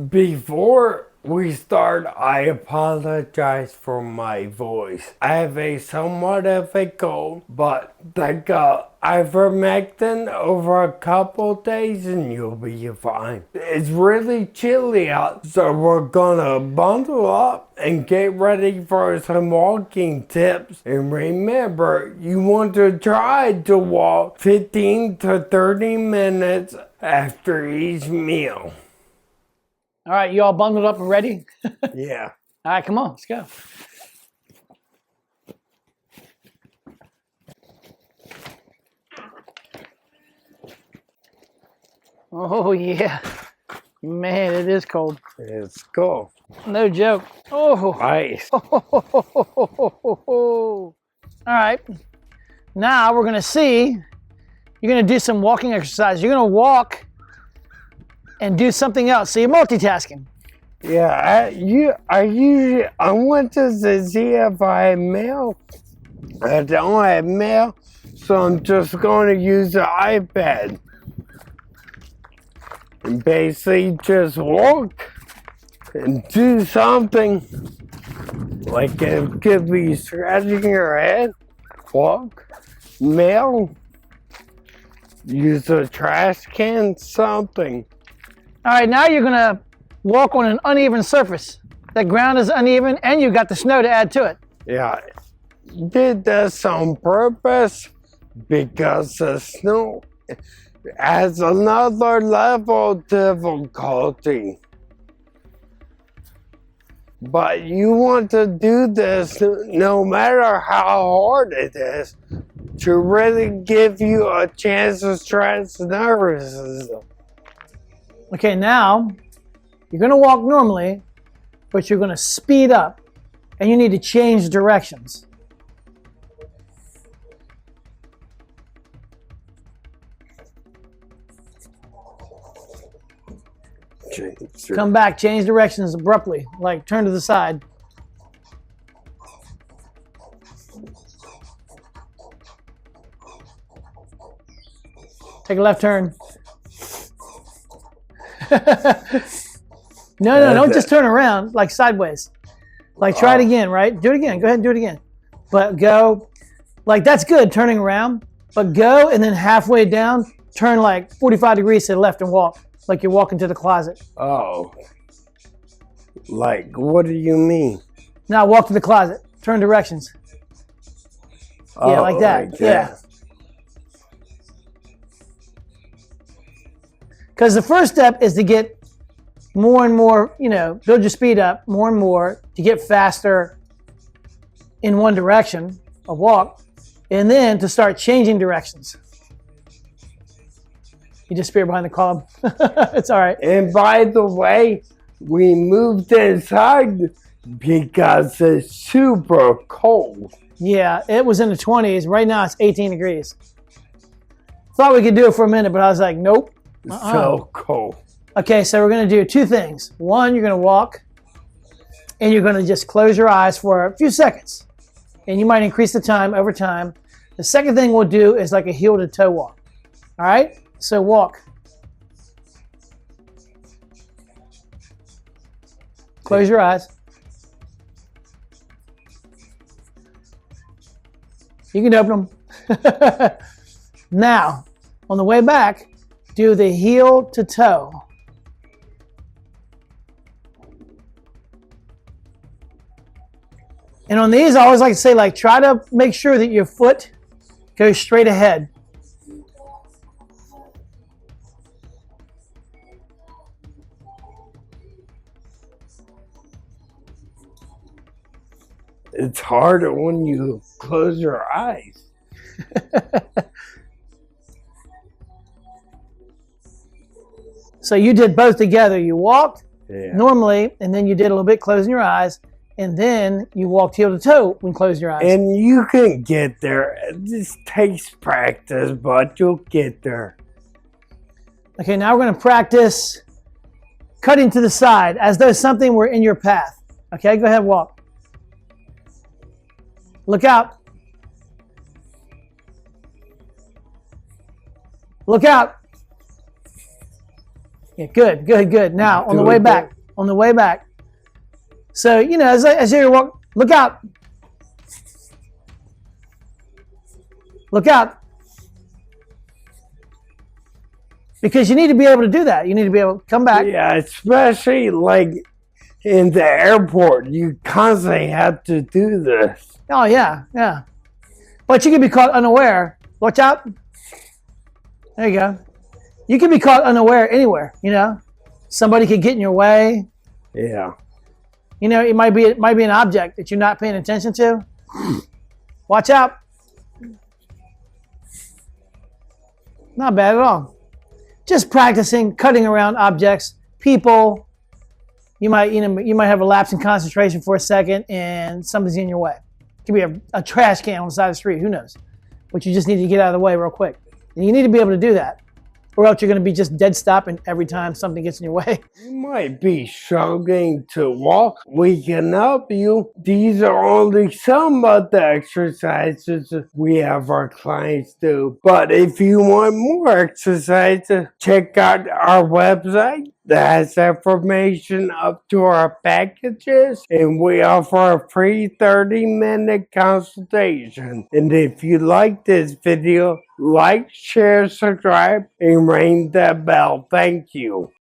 Before we start, I apologize for my voice. I have a somewhat of a cold, but take ivermectin over a couple days and you'll be fine. It's really chilly out, so we're gonna bundle up and get ready for some walking tips. And remember, you want to try to walk 15 to 30 minutes after each meal. All right, you all bundled up and ready? Yeah. All right, come on, let's go. Oh, yeah. Man, it is cold. It's cool. No joke. Oh. Ice. All right. Now we're going to see, you're going to do some walking exercise. You're going to walk and do something else. So you're multitasking. Yeah, I want to see if I have mail. I don't have mail, so I'm just going to use the iPad. And basically just walk and do something. Like it could be scratching your head, walk, mail, use a trash can, something. All right, now you're going to walk on an uneven surface. That ground is uneven, and you got the snow to add to it. Yeah, did this on purpose because the snow adds another level of difficulty. But you want to do this no matter how hard it is to really give you a chance to stretch the nervous system. Okay, now you're going to walk normally, but you're going to speed up, and you need to change directions. Come back, change directions abruptly, like turn to the side. Take a left turn. No, don't just turn around, like sideways. Like try it again, right? Do it again, go ahead and do it again. But go, like that's good, turning around, but go and then halfway down, turn like 45 degrees to the left and walk, like you're walking to the closet. Oh, like what do you mean? Now walk to the closet, turn directions. Yeah, like that, yeah. Because the first step is to get more and more, build your speed up more and more to get faster in one direction, a walk, and then to start changing directions. You disappear behind the column. It's all right. And by the way, we moved inside because it's super cold. Yeah, it was in the 20s. Right now it's 18 degrees. Thought we could do it for a minute, but I was like, nope. So cold. Okay, so we're going to do two things. One, you're going to walk, and you're going to just close your eyes for a few seconds. And you might increase the time over time. The second thing we'll do is like a heel to toe walk. All right? So walk. Close your eyes. You can open them. Now, on the way back, do the heel to toe. And on these, I always like to say, like, try to make sure that your foot goes straight ahead. It's harder when you close your eyes. So you did both together. You walked normally, and then you did a little bit closing your eyes, and then you walked heel to toe when closing your eyes. And you can get there. This takes practice, but you'll get there. Okay, now we're going to practice cutting to the side as though something were in your path. Okay, go ahead, walk. Look out. Look out. Yeah, good, good, good. Now, on the way back, So, you know, as you walk, look out. Look out. Because you need to be able to do that. You need to be able to come back. Yeah, especially like in the airport, you constantly have to do this. Oh, yeah, yeah. But you can be caught unaware. Watch out. There you go. You can be caught unaware anywhere, you know. Somebody could get in your way. Yeah. You know, it might be an object that you're not paying attention to. Watch out. Not bad at all. Just practicing cutting around objects, people. You might have a lapse in concentration for a second and somebody's in your way. It could be a trash can on the side of the street, who knows? But you just need to get out of the way real quick. And you need to be able to do that, or else you're going to be just dead stopping every time something gets in your way. You might be struggling to walk. We can help you. These are only some of the exercises we have our clients do. But if you want more exercises, check out our website that has information up to our packages, and we offer a free 30-minute consultation. And if you like this video, like, share, subscribe, and ring that bell. Thank you.